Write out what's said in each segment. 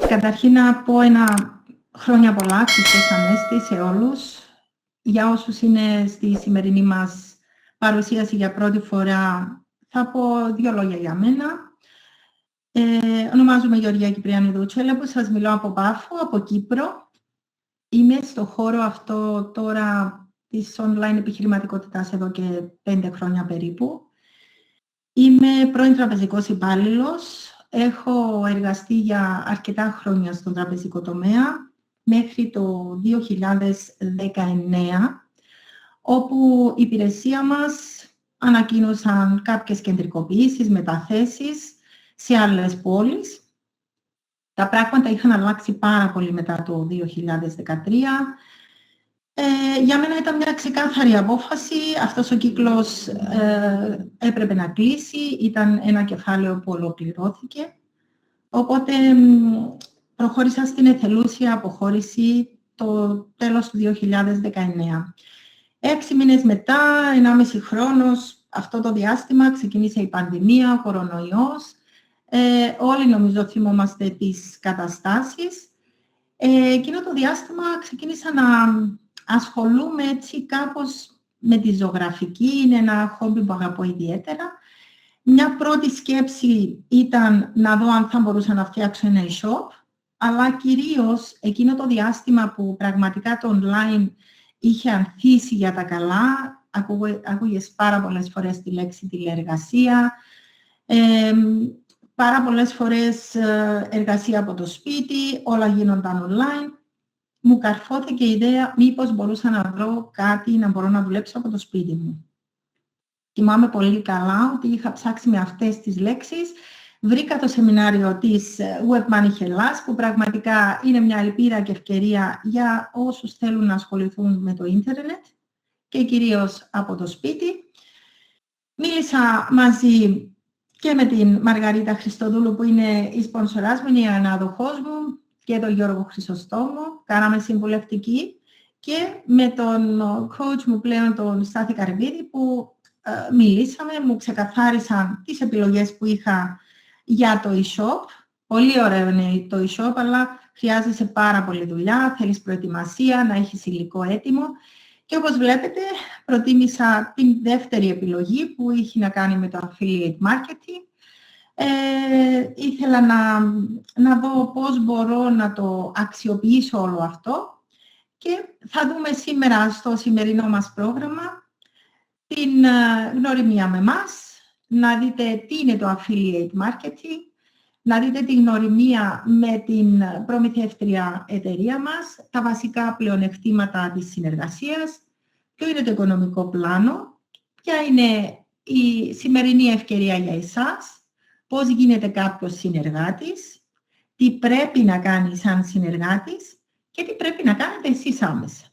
Καταρχήν να πω ένα χρόνια πολλά, Χριστός Ανέστη σε όλους. Για όσους είναι στη σημερινή μας παρουσίαση για πρώτη φορά, θα πω δύο λόγια για μένα. Ονομάζομαι Γεωργία Κυπριανίδου Τσέλεπου, σας μιλώ από Πάφο, από Κύπρο. Είμαι στο χώρο αυτό τώρα της online επιχειρηματικότητας εδώ και 5 χρόνια περίπου. Είμαι πρώην τραπεζικός υπάλληλος. Έχω εργαστεί για αρκετά χρόνια στον τραπεζικό τομέα, μέχρι το 2019, όπου η υπηρεσία μας ανακοίνωσαν κάποιες κεντρικοποιήσεις, μεταθέσεις σε άλλες πόλεις. Τα πράγματα είχαν αλλάξει πάρα πολύ μετά το 2013. Για μένα ήταν μια ξεκάθαρη απόφαση. Αυτός ο κύκλος έπρεπε να κλείσει. Ήταν ένα κεφάλαιο που ολοκληρώθηκε. Οπότε προχώρησα στην εθελούσια αποχώρηση το τέλος του 2019. 6 μήνες μετά, 1,5 χρόνος, αυτό το διάστημα ξεκίνησε η πανδημία, ο κορονοϊός. Όλοι νομίζω θυμόμαστε τις καταστάσεις. Εκείνο το διάστημα ξεκίνησα να ασχολούμαι έτσι κάπως με τη ζωγραφική. Είναι ένα χόμπι που αγαπώ ιδιαίτερα. Μια πρώτη σκέψη ήταν να δω αν θα μπορούσα να φτιάξω ένα e-shop, αλλά κυρίως εκείνο το διάστημα που πραγματικά το online είχε ανθίσει για τα καλά, ακούγες πάρα πολλές φορές τη λέξη τηλεεργασία, πάρα πολλές φορές εργασία από το σπίτι, όλα γίνονταν online. Μου καρφώθηκε η ιδέα μήπως μπορούσα να βρω κάτι να μπορώ να δουλέψω από το σπίτι μου. Θυμάμαι πολύ καλά ότι είχα ψάξει με αυτές τις λέξεις. Βρήκα το σεμινάριο της Webmoney Hellas, που πραγματικά είναι μια ελπίδα και ευκαιρία για όσους θέλουν να ασχοληθούν με το ίντερνετ και κυρίως από το σπίτι. Μίλησα μαζί και με την Μαργαρίτα Χριστοδούλου, που είναι η σπονσοράς μου, είναι η ανάδοχός μου, και τον Γιώργο Χρυσοστόμο. Κάναμε συμβουλευτική και με τον coach μου πλέον, τον Στάθη Καρυπίδη, που μιλήσαμε, μου ξεκαθάρισαν τις επιλογές που είχα για το e-shop. Πολύ ωραίο είναι το e-shop, αλλά χρειάζεσαι πάρα πολλή δουλειά, θέλεις προετοιμασία, να έχεις υλικό έτοιμο. Και όπως βλέπετε, προτίμησα την δεύτερη επιλογή που είχε να κάνει με το affiliate marketing. Ήθελα να δω πώς μπορώ να το αξιοποιήσω όλο αυτό και θα δούμε σήμερα στο σημερινό μας πρόγραμμα την γνωριμία με μας, να δείτε τι είναι το affiliate marketing, να δείτε τη γνωριμία με την προμηθεύτρια εταιρεία μας, τα βασικά πλεονεκτήματα της συνεργασίας, ποιο είναι το οικονομικό πλάνο, ποια είναι η σημερινή ευκαιρία για εσάς, πώς γίνεται κάποιος συνεργάτης, τι πρέπει να κάνει σαν συνεργάτης και τι πρέπει να κάνετε εσείς άμεσα.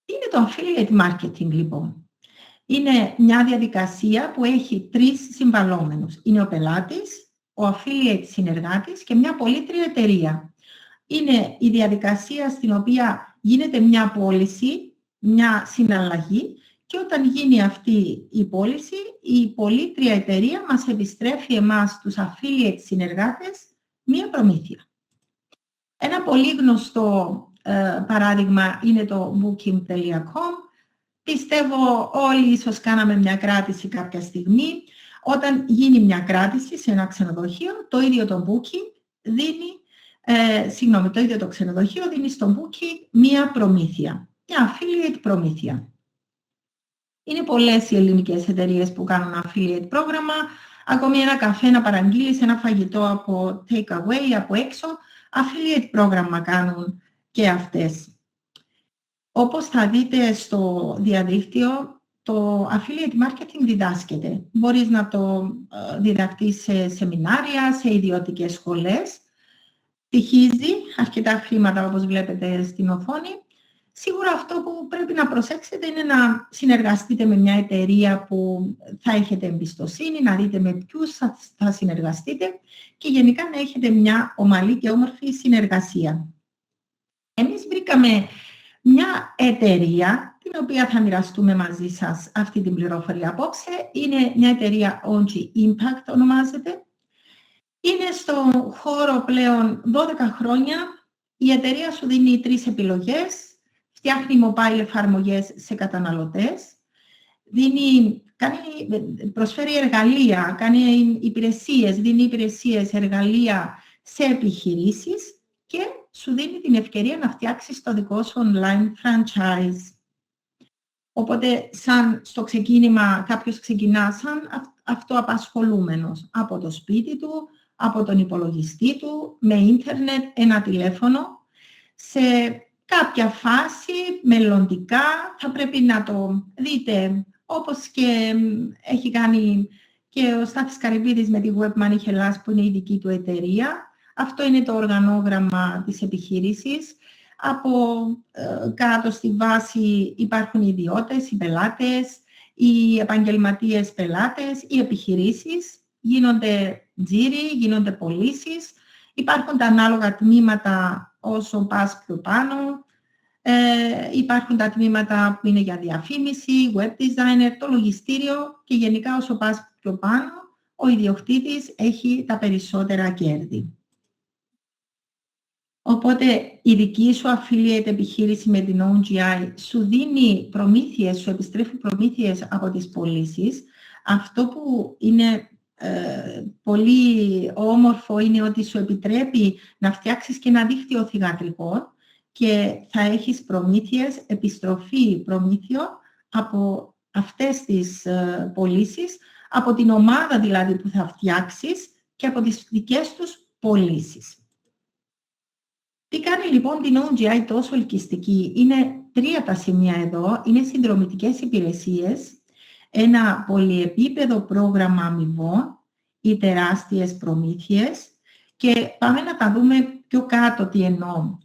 Τι είναι το affiliate marketing λοιπόν? Είναι μια διαδικασία που έχει 3 συμβαλόμενους. Είναι ο πελάτης, ο affiliate συνεργάτης και μια πωλήτρια εταιρεία. Είναι η διαδικασία στην οποία γίνεται μια πώληση, μια συναλλαγή, και όταν γίνει αυτή η πώληση, η πωλήτρια εταιρεία μας επιστρέφει εμάς, τους affiliate συνεργάτες, μία προμήθεια. Ένα πολύ γνωστό παράδειγμα είναι το booking.com. Πιστεύω όλοι ίσως κάναμε μια κράτηση κάποια στιγμή. Όταν γίνει μια κράτηση σε ένα ξενοδοχείο, το ίδιο το booking δίνει, το ίδιο το ξενοδοχείο δίνει στο booking μία προμήθεια, μια affiliate προμήθεια. Είναι πολλές οι ελληνικές εταιρείες που κάνουν affiliate πρόγραμμα. Ακόμη ένα καφέ να παραγγείλεις, ένα φαγητό από take away, από έξω, affiliate πρόγραμμα κάνουν και αυτές. Όπως θα δείτε στο διαδίκτυο, το affiliate marketing διδάσκεται. Μπορείς να το διδαχτείς σε σεμινάρια, σε ιδιωτικές σχολές. Στοιχίζει αρκετά χρήματα, όπως βλέπετε στην οθόνη. Σίγουρα αυτό που πρέπει να προσέξετε είναι να συνεργαστείτε με μια εταιρεία που θα έχετε εμπιστοσύνη, να δείτε με ποιους θα συνεργαστείτε και γενικά να έχετε μια ομαλή και όμορφη συνεργασία. Εμείς βρήκαμε μια εταιρεία, την οποία θα μοιραστούμε μαζί σας αυτή την πληροφορία απόψε. Είναι μια εταιρεία ONG Impact ονομάζεται. Είναι στο χώρο πλέον 12 χρόνια. Η εταιρεία σου δίνει 3 επιλογές. Φτιάχνει mobile εφαρμογές σε καταναλωτές. Προσφέρει εργαλεία, κάνει υπηρεσίες, δίνει υπηρεσίες, εργαλεία σε επιχειρήσεις και σου δίνει την ευκαιρία να φτιάξεις το δικό σου online franchise. Οπότε, σαν στο ξεκίνημα, κάποιος ξεκινά σαν αυτοαπασχολούμενος από το σπίτι του, από τον υπολογιστή του, με ίντερνετ, ένα τηλέφωνο. Σε κάποια φάση, μελλοντικά, θα πρέπει να το δείτε, όπως και έχει κάνει και ο Στάθης Καρυπίδης με τη Webmoney Hellas, που είναι η δική του εταιρεία. Αυτό είναι το οργανόγραμμα της επιχείρησης. Από κάτω στη βάση υπάρχουν οι ιδιώτες, οι πελάτες, οι επαγγελματίες πελάτες, οι επιχειρήσεις. Γίνονται τζίροι, γίνονται πωλήσεις. Υπάρχουν τα ανάλογα τμήματα όσο πας πιο πάνω. Υπάρχουν τα τμήματα που είναι για διαφήμιση, web designer, το λογιστήριο και γενικά όσο πας πιο πάνω, ο ιδιοκτήτης έχει τα περισσότερα κέρδη. Οπότε η δική σου affiliate επιχείρηση με την OGI σου δίνει προμήθειες, σου επιστρέφει προμήθειες από τις πωλήσεις. Αυτό που είναι πολύ όμορφο είναι ότι σου επιτρέπει να φτιάξεις και ένα δίκτυο θυγατρικών και θα έχεις προμήθειες, επιστροφή προμήθειων από αυτές τις πωλήσεις, από την ομάδα δηλαδή που θα φτιάξεις και από τις δικές τους πωλήσεις. Τι κάνει λοιπόν την OGI τόσο ελκυστική? Είναι 3 τα σημεία εδώ. Είναι συνδρομητικές υπηρεσίες, ένα πολυεπίπεδο πρόγραμμα αμοιβών, οι τεράστιες προμήθειες και πάμε να τα δούμε πιο κάτω τι εννοώ.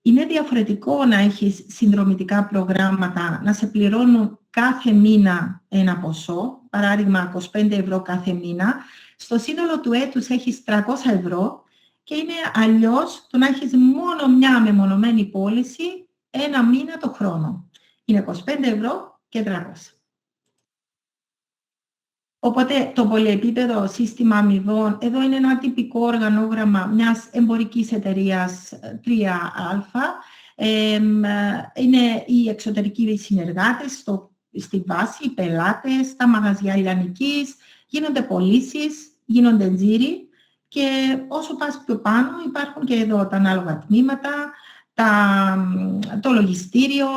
Είναι διαφορετικό να έχεις συνδρομητικά προγράμματα, να σε πληρώνουν κάθε μήνα ένα ποσό, παράδειγμα 25 ευρώ κάθε μήνα, στο σύνολο του έτους έχεις 300 ευρώ και είναι αλλιώς το να έχεις μόνο μια μεμονωμένη πώληση ένα μήνα το χρόνο. Είναι 25 ευρώ και 300. Οπότε το πολυεπίπεδο σύστημα αμοιβών, εδώ είναι ένα τυπικό οργανόγραμμα μιας εμπορικής εταιρείας 3α. Είναι οι εξωτερικοί συνεργάτες στη βάση, οι πελάτες, τα μαγαζιά λιανικής, γίνονται πωλήσεις, γίνονται τζίροι και όσο πας πιο πάνω υπάρχουν και εδώ τα ανάλογα τμήματα, το λογιστήριο,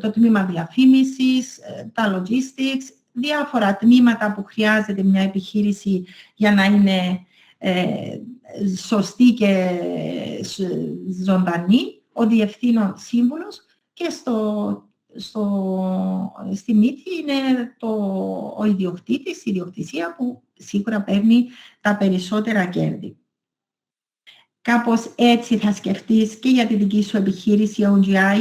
το τμήμα διαφήμισης, τα logistics, διάφορα τμήματα που χρειάζεται μια επιχείρηση για να είναι σωστή και ζωντανή, ο διευθύνων σύμβουλος και στη μύτη είναι ο ιδιοκτήτης, η ιδιοκτησία που σίγουρα παίρνει τα περισσότερα κέρδη. Κάπως έτσι θα σκεφτείς και για τη δική σου επιχείρηση OGI.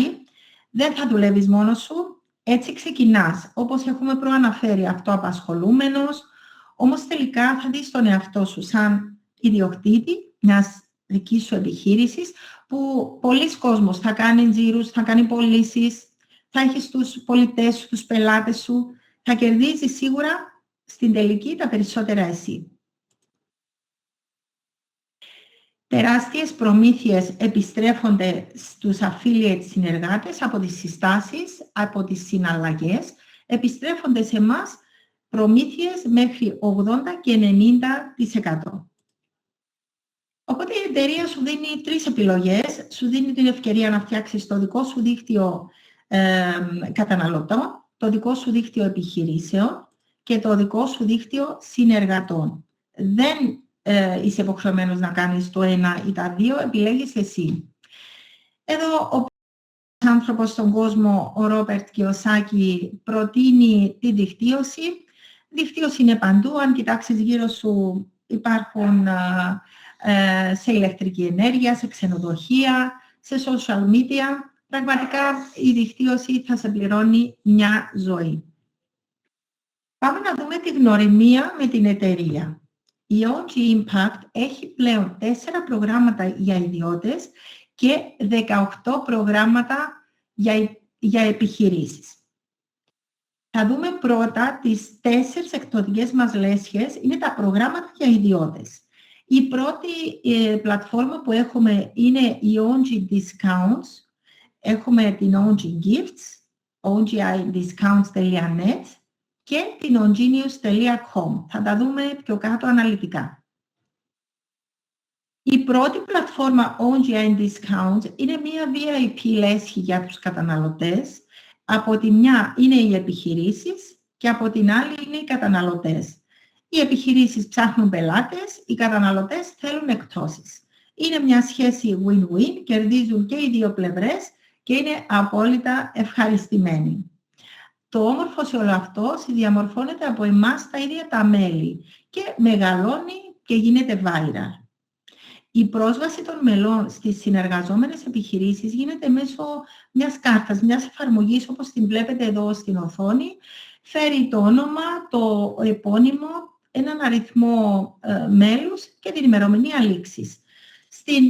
Δεν θα δουλεύεις μόνος σου. Έτσι ξεκινάς, όπως έχουμε προαναφέρει, αυτοαπασχολούμενος, όμως τελικά θα δεις τον εαυτό σου σαν ιδιοκτήτη μιας δικής σου επιχείρησης, που πολλοί κόσμος θα κάνει τζίρους, θα κάνει πωλήσεις, θα έχεις τους πολιτές σου, τους πελάτες σου, θα κερδίζεις σίγουρα στην τελική τα περισσότερα εσύ. Τεράστιες προμήθειες επιστρέφονται στους affiliate συνεργάτες από τις συστάσεις, από τις συναλλαγές. Επιστρέφονται σε εμάς προμήθειες μέχρι 80 και 90%. Οπότε η εταιρεία σου δίνει 3 επιλογές. Σου δίνει την ευκαιρία να φτιάξεις το δικό σου δίκτυο καταναλωτών, το δικό σου δίκτυο επιχειρήσεων και το δικό σου δίκτυο συνεργατών. Δεν είσαι υποχρεωμένος να κάνεις το ένα ή τα δύο, επιλέγεις εσύ. Εδώ ο άνθρωπος στον κόσμο, ο Ρόπερτ Κιοσάκι, προτείνει τη δικτύωση. Δικτύωση είναι παντού. Αν κοιτάξεις γύρω σου, υπάρχουν σε ηλεκτρική ενέργεια, σε ξενοδοχεία, σε social media. Πραγματικά η δικτύωση θα σε πληρώνει μια ζωή. Πάμε να δούμε τη γνωριμία με την εταιρεία. Η OG Impact έχει πλέον 4 προγράμματα για ιδιώτες και 18 προγράμματα για επιχειρήσεις. Θα δούμε πρώτα τις 4 εκδοτικές μας λέσχες, είναι τα προγράμματα για ιδιώτες. Η πρώτη πλατφόρμα που έχουμε είναι η ONG Discounts. Έχουμε την ONG Gifts, ongidiscounts.net και την ongenius.com. Θα τα δούμε πιο κάτω αναλυτικά. Η πρώτη πλατφόρμα ONG Discounts είναι μια VIP λέσχη για τους καταναλωτές. Από τη μια είναι οι επιχειρήσεις και από την άλλη είναι οι καταναλωτές. Οι επιχειρήσεις ψάχνουν πελάτες, οι καταναλωτές θέλουν εκπτώσεις. Είναι μια σχέση win-win, κερδίζουν και οι δύο πλευρές και είναι απόλυτα ευχαριστημένοι. Το όμορφο σε όλο αυτό συνδιαμορφώνεται από εμάς τα ίδια τα μέλη και μεγαλώνει και γίνεται viral. Η πρόσβαση των μελών στις συνεργαζόμενες επιχειρήσεις γίνεται μέσω μιας κάρτας, μιας εφαρμογής όπως την βλέπετε εδώ στην οθόνη. Φέρει το όνομα, το επώνυμο, έναν αριθμό μέλους και την ημερομηνία λήξης. Στην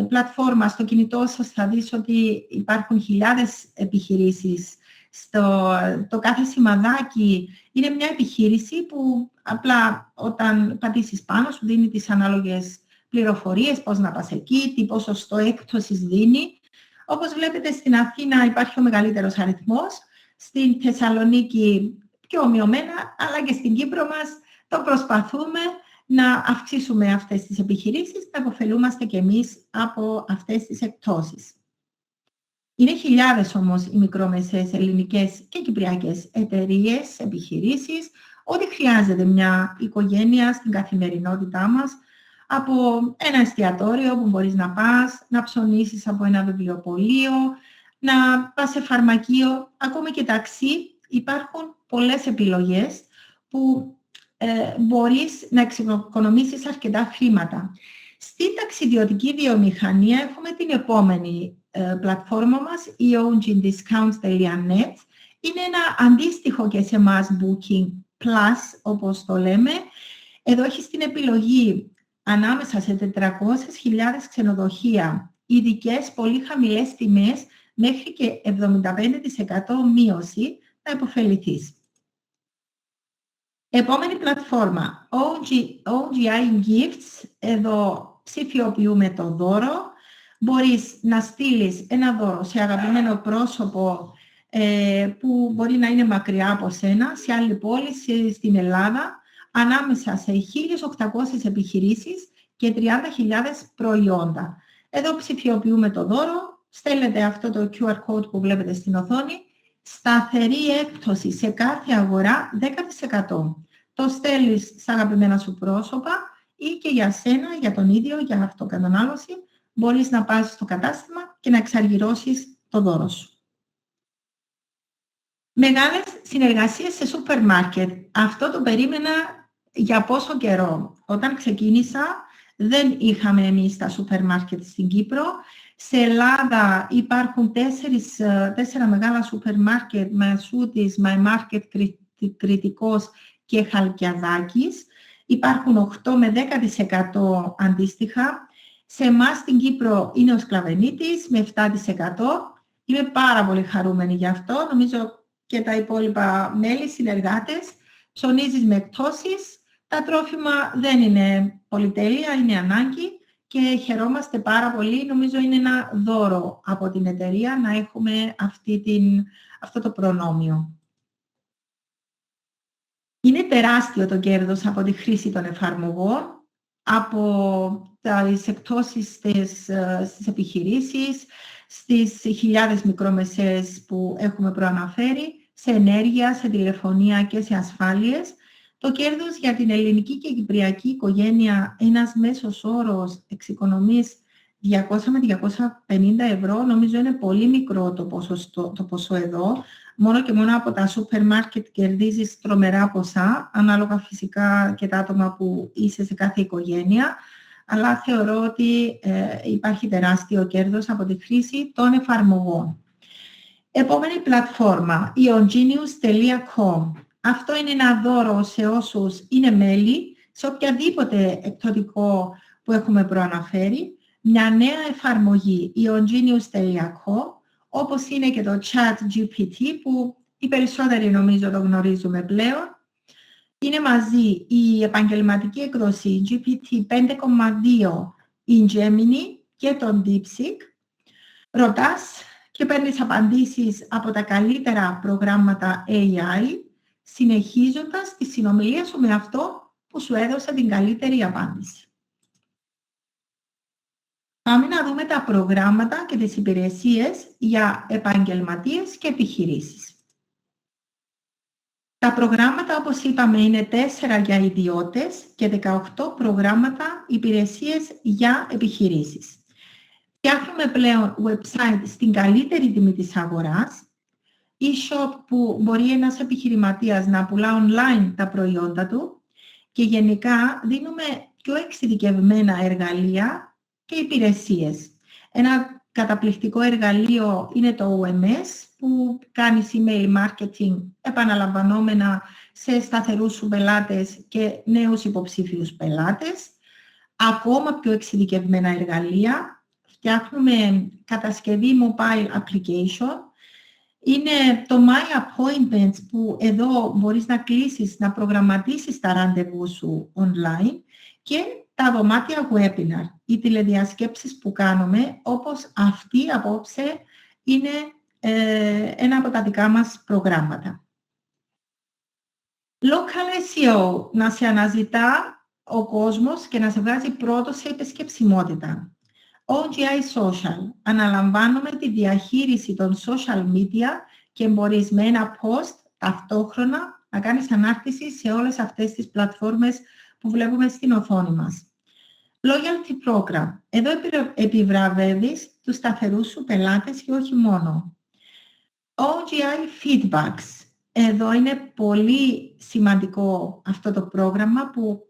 πλατφόρμα, στο κινητό σας θα δεις ότι υπάρχουν χιλιάδες επιχειρήσεις. Το κάθε σημαδάκι είναι μια επιχείρηση που απλά όταν πατήσεις πάνω σου δίνει τις ανάλογες πληροφορίες, πώς να πας εκεί, τι ποσοστό έκπτωσης δίνει. Όπως βλέπετε στην Αθήνα υπάρχει ο μεγαλύτερος αριθμός, στην Θεσσαλονίκη πιο ομοιωμένα, αλλά και στην Κύπρο μας το προσπαθούμε να αυξήσουμε αυτές τις επιχειρήσεις, να υποφελούμαστε κι εμείς από αυτές τις εκπτώσεις. Είναι χιλιάδες όμως οι μικρομεσαίες ελληνικές και κυπριακές εταιρείες, επιχειρήσεις, ό,τι χρειάζεται μια οικογένεια στην καθημερινότητά μας, από ένα εστιατόριο που μπορείς να πας, να ψωνίσεις από ένα βιβλιοπωλείο, να πας σε φαρμακείο, ακόμα και ταξί. Υπάρχουν πολλές επιλογές που μπορείς να εξοικονομήσεις αρκετά χρήματα. Στην ταξιδιωτική βιομηχανία έχουμε την επόμενη πλατφόρμα μας, η ongidiscounts.net. Είναι ένα αντίστοιχο και σε εμάς Booking Plus, όπως το λέμε. Εδώ έχεις την επιλογή ανάμεσα σε 400.000 ξενοδοχεία, ειδικές πολύ χαμηλές τιμές, μέχρι και 75% μείωση, να υποφεληθείς. Επόμενη πλατφόρμα, OGI Gifts. Εδώ ψηφιοποιούμε το δώρο. Μπορείς να στείλεις ένα δώρο σε αγαπημένο πρόσωπο που μπορεί να είναι μακριά από σένα, σε άλλη πόλη, στην Ελλάδα, ανάμεσα σε 1.800 επιχειρήσεις και 30.000 προϊόντα. Εδώ ψηφιοποιούμε το δώρο, στέλνετε αυτό το QR code που βλέπετε στην οθόνη, σταθερή έκπτωση σε κάθε αγορά 10%. Το στέλνεις στα αγαπημένα σου πρόσωπα ή και για σένα, για τον ίδιο, για αυτοκατανάλωση, μπορείς να πας στο κατάστημα και να εξαργυρώσεις το δώρο σου. Μεγάλες συνεργασίες σε σούπερ μάρκετ. Αυτό το περίμενα για πόσο καιρό. Όταν ξεκίνησα δεν είχαμε εμείς τα σούπερ μάρκετ στην Κύπρο. Σε Ελλάδα υπάρχουν 4 μεγάλα σούπερ μάρκετ, Μεσούτης, My Market, Κρητικός και Χαλκιαδάκης. Υπάρχουν 8 με 10% αντίστοιχα. Σε εμάς στην Κύπρο είναι ο Σκλαβενίτης με 7%. Είμαι πάρα πολύ χαρούμενη γι' αυτό. Νομίζω και τα υπόλοιπα μέλη, συνεργάτες. Ψωνίζεις με εκπτώσεις. Τα τρόφιμα δεν είναι πολυτέλεια, είναι ανάγκη και χαιρόμαστε πάρα πολύ. Νομίζω είναι ένα δώρο από την εταιρεία να έχουμε αυτό το προνόμιο. Είναι τεράστιο το κέρδος από τη χρήση των εφαρμογών, από τις εκπτώσεις στις επιχειρήσεις, στις χιλιάδες μικρομεσαίες που έχουμε προαναφέρει, σε ενέργεια, σε τηλεφωνία και σε ασφάλειες. Το κέρδος για την ελληνική και κυπριακή οικογένεια, ένας μέσος όρος εξοικονομής 200 με 250 ευρώ, νομίζω είναι πολύ μικρό το ποσό εδώ. Μόνο και μόνο από τα σούπερ μάρκετ κερδίζεις τρομερά ποσά, ανάλογα φυσικά και τα άτομα που είσαι σε κάθε οικογένεια. Αλλά θεωρώ ότι υπάρχει τεράστιο κέρδος από τη χρήση των εφαρμογών. Επόμενη πλατφόρμα, η ongenius.com. Αυτό είναι ένα δώρο σε όσους είναι μέλη, σε οποιαδήποτε εκπτωτικό που έχουμε προαναφέρει. Μια νέα εφαρμογή, η ongenius.com, όπως είναι και το ChatGPT, που οι περισσότεροι νομίζω το γνωρίζουμε πλέον. Είναι μαζί η επαγγελματική εκδοσή GPT 5.2, η Gemini και τον DeepSeek. Ρωτάς και παίρνεις απαντήσεις από τα καλύτερα προγράμματα AI, συνεχίζοντας τη συνομιλία σου με αυτό που σου έδωσε την καλύτερη απάντηση. Πάμε να δούμε τα προγράμματα και τις υπηρεσίες για επαγγελματίες και επιχειρήσεις. Τα προγράμματα, όπως είπαμε, είναι 4 για ιδιώτες και 18 προγράμματα υπηρεσίες για επιχειρήσεις. Φτιάχνουμε πλέον website στην καλύτερη τιμή της αγοράς, e-shop που μπορεί ένας επιχειρηματίας να πουλά online τα προϊόντα του και γενικά δίνουμε πιο εξειδικευμένα εργαλεία και υπηρεσίες. Ένα καταπληκτικό εργαλείο είναι το OMS που κάνει email marketing επαναλαμβανόμενα σε σταθερούς σου πελάτες και νέους υποψήφιους πελάτες. Ακόμα πιο εξειδικευμένα εργαλεία. Φτιάχνουμε κατασκευή mobile application. Είναι το My Appointments που εδώ μπορείς να κλείσεις, να προγραμματίσεις τα ραντεβού σου online και τα δωμάτια webinar, οι τηλεδιασκέψεις που κάνουμε, όπως αυτή απόψε είναι ένα από τα δικά μας προγράμματα. Local SEO, να σε αναζητά ο κόσμος και να σε βγάζει πρώτο σε επισκεψιμότητα. OGI Social. Αναλαμβάνουμε τη διαχείριση των social media και μπορείς με ένα post ταυτόχρονα να κάνεις ανάρτηση σε όλες αυτές τις πλατφόρμες που βλέπουμε στην οθόνη μας. Loyalty Program. Εδώ επιβραβεύεις τους σταθερούς σου πελάτες και όχι μόνο. OGI Feedbacks. Εδώ είναι πολύ σημαντικό αυτό το πρόγραμμα που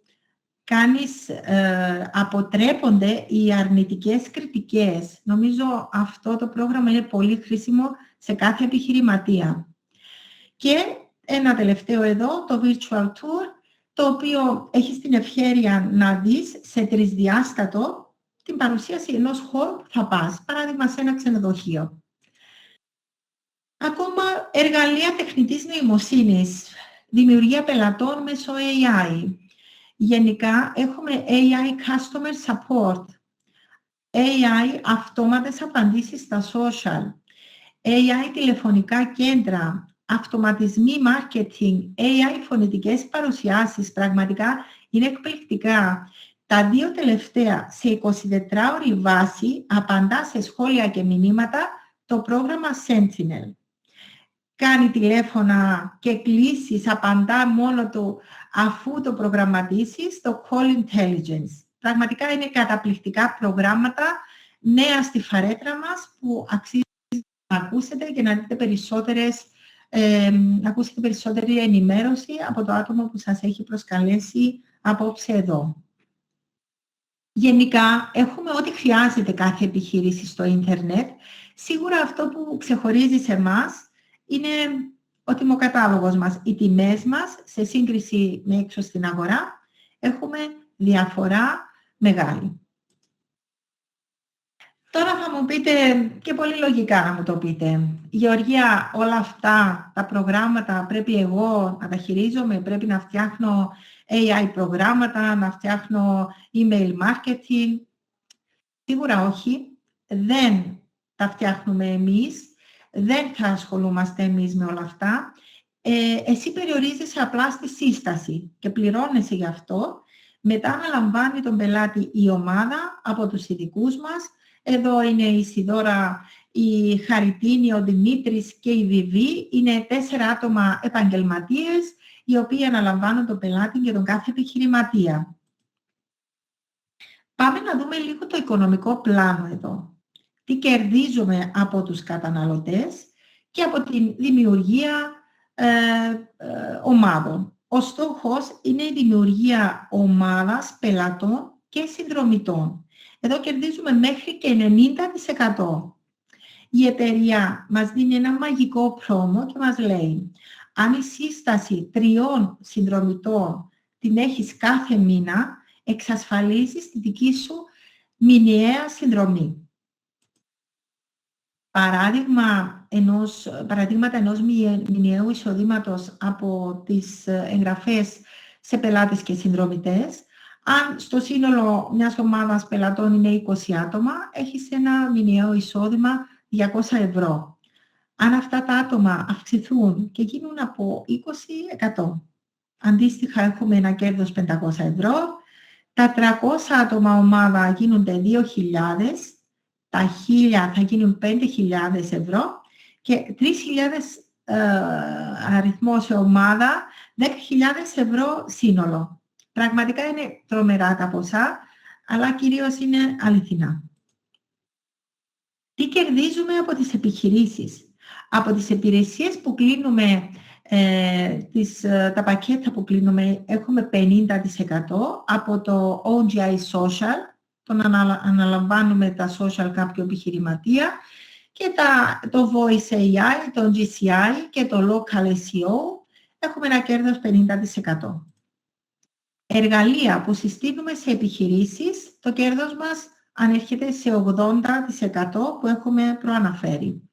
αποτρέπονται οι αρνητικές κριτικές. Νομίζω αυτό το πρόγραμμα είναι πολύ χρήσιμο σε κάθε επιχειρηματία. Και ένα τελευταίο εδώ, το Virtual Tour, το οποίο έχεις την ευχέρεια να δεις σε τρισδιάστατο την παρουσίαση ενός χώρου που θα πας, παράδειγμα σε ένα ξενοδοχείο. Ακόμα εργαλεία τεχνητής νοημοσύνης, δημιουργία πελατών μέσω AI. Γενικά έχουμε AI Customer Support, AI αυτόματες απαντήσεις στα social, AI τηλεφωνικά κέντρα, αυτοματισμοί marketing, AI φωνητικές παρουσιάσεις, πραγματικά είναι εκπληκτικά. Τα δύο τελευταία σε 24ωρη βάση απαντά σε σχόλια και μηνύματα το πρόγραμμα Sentinel. Κάνει τηλέφωνα και κλήσεις, απαντά μόνο του αφού το προγραμματίσεις, το Call Intelligence. Πραγματικά είναι καταπληκτικά προγράμματα, νέα στη φαρέτρα μας, που αξίζει να ακούσετε και να δείτε περισσότερη ενημέρωση από το άτομο που σας έχει προσκαλέσει απόψε εδώ. Γενικά, έχουμε ό,τι χρειάζεται κάθε επιχείρηση στο ίντερνετ. Σίγουρα αυτό που ξεχωρίζει σε εμάς είναι ο τιμοκατάλογος μας. Οι τιμές μας, σε σύγκριση με έξω στην αγορά, έχουμε διαφορά μεγάλη. Τώρα θα μου πείτε, και πολύ λογικά να μου το πείτε, Γεωργία, όλα αυτά τα προγράμματα πρέπει εγώ να τα χειρίζομαι, πρέπει να φτιάχνω AI προγράμματα, να φτιάχνω email marketing? Σίγουρα όχι, δεν τα φτιάχνουμε εμείς, δεν θα ασχολούμαστε εμείς με όλα αυτά. Εσύ περιορίζεσαι απλά στη σύσταση και πληρώνεσαι γι' αυτό. Μετά αναλαμβάνει τον πελάτη η ομάδα από τους ειδικούς μας. Εδώ είναι η Σιδώρα, η Χαριτίνη, ο Δημήτρης και η Βιβί. Είναι 4 άτομα επαγγελματίες, οι οποίοι αναλαμβάνουν τον πελάτη και τον κάθε επιχειρηματία. Πάμε να δούμε λίγο το οικονομικό πλάνο εδώ. Τι κερδίζουμε από τους καταναλωτές και από τη δημιουργία ομάδων. Ο στόχος είναι η δημιουργία ομάδας πελατών και συνδρομητών. Εδώ κερδίζουμε μέχρι και 90%. Η εταιρεία μας δίνει ένα μαγικό πρόμο και μας λέει, αν η σύσταση 3 συνδρομητών την έχεις κάθε μήνα, εξασφαλίζεις τη δική σου μηνιαία συνδρομή. παραδείγματα ενός μηνιαίου εισοδήματος από τις εγγραφές σε πελάτες και συνδρομητές. Αν στο σύνολο μιας ομάδας πελατών είναι 20 άτομα, έχεις ένα μηνιαίο εισόδημα 200 ευρώ. Αν αυτά τα άτομα αυξηθούν και γίνουν από 20%, αντίστοιχα έχουμε ένα κέρδος 500 ευρώ, τα 300 άτομα ομάδα γίνονται 2.000, τα 1.000 θα γίνουν 5.000 ευρώ και 3.000 αριθμό σε ομάδα, 10.000 ευρώ σύνολο. Πραγματικά είναι τρομερά τα ποσά, αλλά κυρίως είναι αληθινά. Τι κερδίζουμε από τις επιχειρήσεις? Από τις υπηρεσίες που κλείνουμε, τα πακέτα που κλείνουμε, έχουμε 50%. Από το OGI Social, τον αναλαμβάνουμε τα social κάποιο επιχειρηματία, και το Voice AI, το GCI και το Local SEO, έχουμε ένα κέρδος 50%. Εργαλεία που συστήνουμε σε επιχειρήσεις, το κέρδος μας ανέρχεται σε 80% που έχουμε προαναφέρει.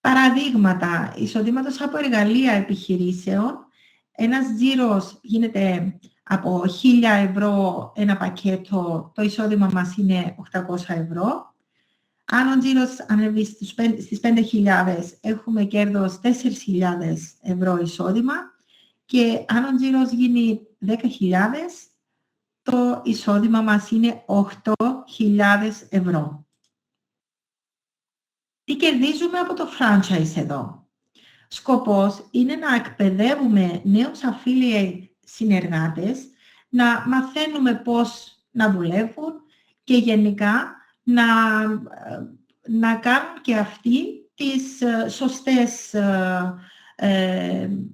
Παραδείγματα εισοδήματος από εργαλεία επιχειρήσεων. Ένας τζίρος γίνεται από 1.000 ευρώ ένα πακέτο, το εισόδημα μας είναι 800 ευρώ. Αν ο τζίρος ανέβει στις 5.000, έχουμε κέρδος 4.000 ευρώ εισόδημα, και αν ο τζίρος γίνει 10.000, το εισόδημα μας είναι 8.000 ευρώ. Τι κερδίζουμε από το franchise εδώ? Σκοπός είναι να εκπαιδεύουμε νέους affiliate συνεργάτες, να μαθαίνουμε πώς να δουλεύουν και γενικά να κάνουν και αυτοί τις σωστές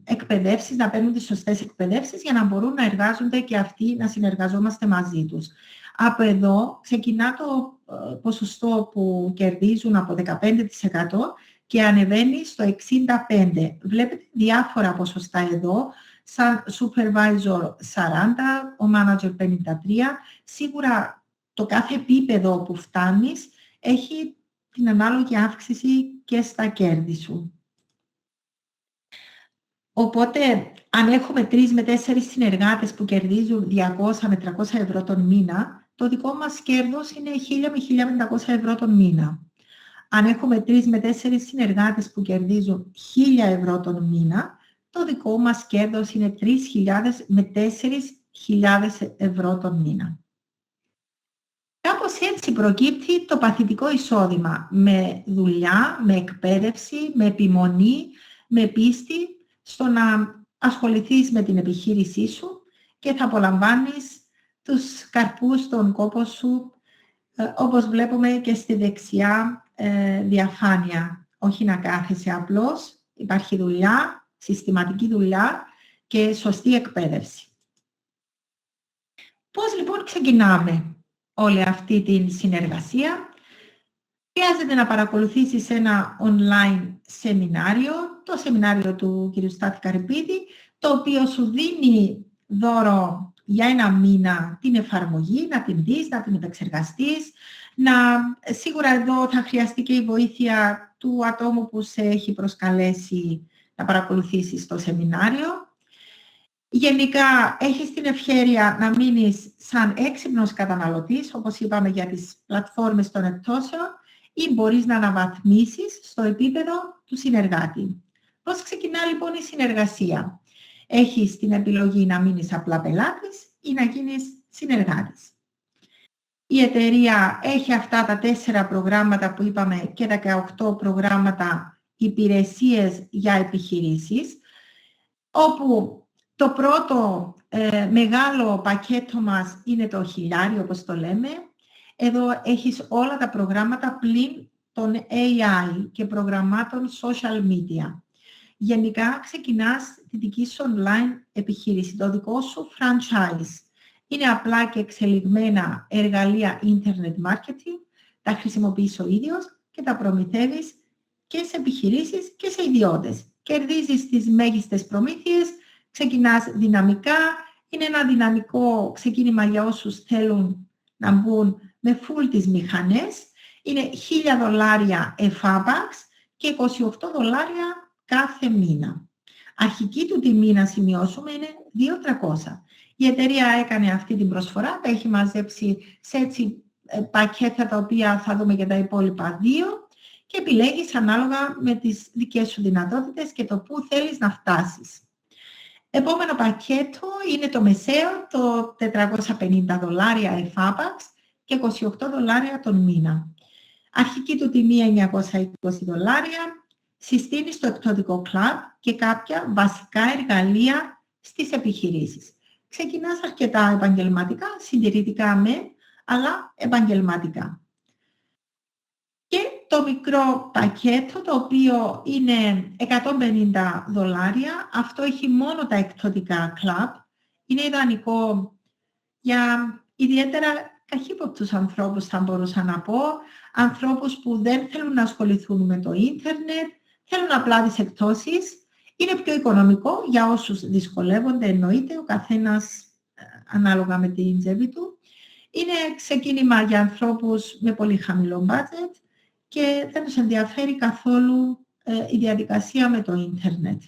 εκπαιδεύσεις, να παίρνουν τις σωστές εκπαιδεύσεις για να μπορούν να εργάζονται και αυτοί, να συνεργαζόμαστε μαζί τους. Από εδώ ξεκινά το ποσοστό που κερδίζουν από 15% και ανεβαίνει στο 65%. Βλέπετε διάφορα ποσοστά εδώ, σαν supervisor 40%, ο manager 53%. Σίγουρα το κάθε επίπεδο που φτάνεις έχει την ανάλογη αύξηση και στα κέρδη σου. Οπότε, αν έχουμε 3 με 4 συνεργάτες που κερδίζουν 200 με 300 ευρώ τον μήνα, το δικό μας κέρδος είναι 1.000 με 1.500 ευρώ τον μήνα. Αν έχουμε 3 με 4 συνεργάτες που κερδίζουν 1.000 ευρώ τον μήνα, το δικό μας κέρδος είναι 3.000 με 4.000 ευρώ τον μήνα. Κάπως έτσι προκύπτει το παθητικό εισόδημα, με δουλειά, με εκπαίδευση, με επιμονή, με πίστη, στο να ασχοληθείς με την επιχείρησή σου και θα απολαμβάνεις τους καρπούς των κόπων σου, όπως βλέπουμε και στη δεξιά διαφάνεια. Όχι να κάθεσαι απλώς, υπάρχει δουλειά, συστηματική δουλειά και σωστή εκπαίδευση. Πώς λοιπόν ξεκινάμε όλη αυτή τη συνεργασία? Χρειάζεται να παρακολουθήσεις ένα online σεμινάριο, το σεμινάριο του κ. Στάθη Καρυπίδη, το οποίο σου δίνει δώρο για 1 μήνα την εφαρμογή, να την δεις, να την επεξεργαστείς. Σίγουρα εδώ θα χρειαστεί και η βοήθεια του ατόμου που σε έχει προσκαλέσει να παρακολουθήσεις το σεμινάριο. Γενικά, έχεις την ευχέρεια να μείνεις σαν έξυπνος καταναλωτής, όπως είπαμε για τις πλατφόρμες των εκπτώσεων, ή μπορείς να αναβαθμίσεις στο επίπεδο του συνεργάτη. Πώς ξεκινά λοιπόν η συνεργασία? Έχεις την επιλογή να μείνεις απλά πελάτης ή να γίνεις συνεργάτης. Η εταιρεία έχει αυτά τα 4 προγράμματα που είπαμε και 18 προγράμματα υπηρεσίες για επιχειρήσεις, όπου το πρώτο μεγάλο πακέτο μας είναι το 1.000, όπως το λέμε. Εδώ έχεις όλα τα προγράμματα πλην των AI και προγραμμάτων social media. Γενικά ξεκινάς τη δική σου online επιχείρηση, το δικό σου franchise. Είναι απλά και εξελιγμένα εργαλεία internet marketing, τα χρησιμοποιείς ο ίδιος και τα προμηθεύεις και σε επιχειρήσεις και σε ιδιώτες. Κερδίζεις τις μέγιστες προμήθειες, ξεκινάς δυναμικά, είναι ένα δυναμικό ξεκίνημα για όσους θέλουν να μπουν με full τις μηχανές. Είναι $1.000 εφάπαξ και $28 κάθε μήνα. Αρχική του τιμή, να σημειώσουμε, είναι 2.300. Η εταιρεία έκανε αυτή την προσφορά, τα έχει μαζέψει σε έτσι πακέτα τα οποία θα δούμε για τα υπόλοιπα 2 και επιλέγεις ανάλογα με τις δικές σου δυνατότητες και το που θέλεις να φτάσεις. Επόμενο πακέτο είναι το μεσαίο, το $450 εφάπαξ και $28 τον μήνα. Αρχική του τιμή $920. Συστήνει στο εκπτωτικό κλαμπ και κάποια βασικά εργαλεία στις επιχειρήσεις. Ξεκινάς αρκετά επαγγελματικά, συντηρητικά αλλά επαγγελματικά. Και το μικρό πακέτο, το οποίο είναι $150, αυτό έχει μόνο τα εκπτωτικά κλαμπ. Είναι ιδανικό για ιδιαίτερα καχύποπτους ανθρώπους, θα μπορούσα να πω, ανθρώπους που δεν θέλουν να ασχοληθούν με το ίντερνετ, θέλουν απλά τις εκπτώσεις. Είναι πιο οικονομικό για όσους δυσκολεύονται, εννοείται, ο καθένας ανάλογα με την τσέπη του. Είναι ξεκίνημα για ανθρώπους με πολύ χαμηλό budget και δεν τους ενδιαφέρει καθόλου η διαδικασία με το ίντερνετ.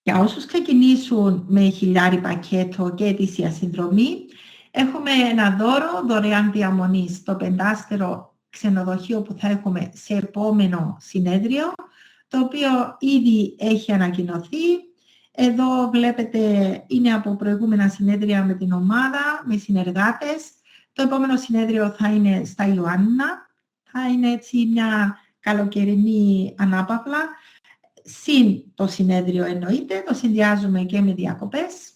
Για όσους ξεκινήσουν με $1.000 πακέτο και ετήσια συνδρομή, έχουμε ένα δώρο δωρεάν διαμονή στο 5άστερο ξενοδοχείο που θα έχουμε σε επόμενο συνέδριο, το οποίο ήδη έχει ανακοινωθεί. Εδώ βλέπετε είναι από προηγούμενα συνέδρια με την ομάδα, με συνεργάτες. Το επόμενο συνέδριο θα είναι στα Ιωάννινα. Θα είναι έτσι μια καλοκαιρινή ανάπαυλα. Συν το συνέδριο εννοείται, το συνδυάζουμε και με διακοπές.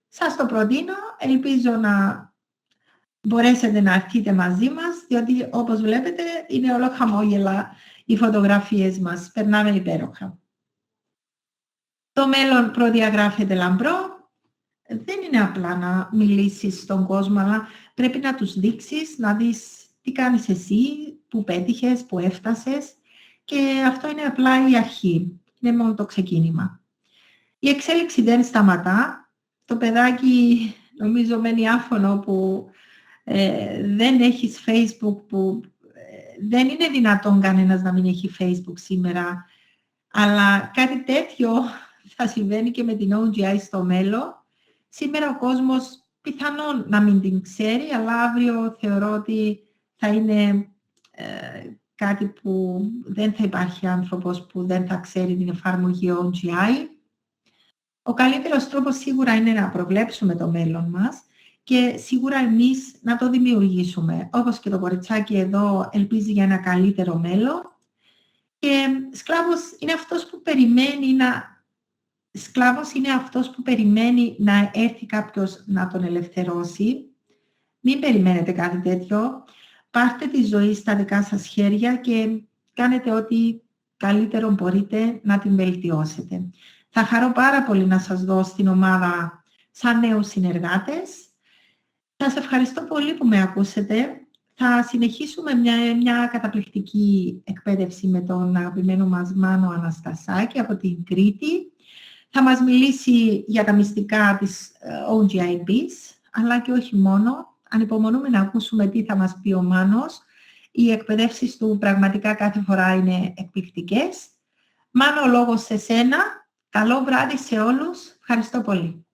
Σας το προτείνω, ελπίζω να μπορέσετε να έρθετε μαζί μας, διότι όπως βλέπετε είναι όλο χαμόγελα οι φωτογραφίες μας, περνάμε υπέροχα. Το μέλλον προδιαγράφεται λαμπρό, δεν είναι απλά να μιλήσεις στον κόσμο, αλλά πρέπει να τους δείξεις, να δεις τι κάνεις εσύ, που πέτυχες, που έφτασες και αυτό είναι απλά η αρχή, είναι μόνο το ξεκίνημα. Η εξέλιξη δεν σταματά, το παιδάκι νομίζω μένει άφωνο που δεν έχεις Facebook, που δεν είναι δυνατόν κανένας να μην έχει Facebook σήμερα, αλλά κάτι τέτοιο θα συμβαίνει και με την OGI στο μέλλον. Σήμερα ο κόσμος πιθανόν να μην την ξέρει, αλλά αύριο θεωρώ ότι θα είναι κάτι που δεν θα υπάρχει άνθρωπος που δεν θα ξέρει την εφαρμογή OGI. Ο καλύτερος τρόπος σίγουρα είναι να προβλέψουμε το μέλλον μας και σίγουρα εμείς να το δημιουργήσουμε. Όπως και το κοριτσάκι εδώ ελπίζει για ένα καλύτερο μέλλον. Και σκλάβος είναι αυτός που περιμένει να έρθει κάποιος να τον ελευθερώσει. Μην περιμένετε κάτι τέτοιο. Πάρτε τη ζωή στα δικά σας χέρια και κάνετε ό,τι καλύτερο μπορείτε να την βελτιώσετε. Θα χαρώ πάρα πολύ να σας δω στην ομάδα σαν νέους συνεργάτες. Σας ευχαριστώ πολύ που με ακούσετε. Θα συνεχίσουμε μια καταπληκτική εκπαίδευση με τον αγαπημένο μας Μάνο Αναστασάκη από την Κρήτη. Θα μας μιλήσει για τα μυστικά της OGIBs, αλλά και όχι μόνο. Ανυπομονούμε να ακούσουμε τι θα μας πει ο Μάνος. Οι εκπαιδεύσεις του πραγματικά κάθε φορά είναι εκπληκτικές. Μάνο, ο λόγος σε σένα. Καλό βράδυ σε όλους. Ευχαριστώ πολύ.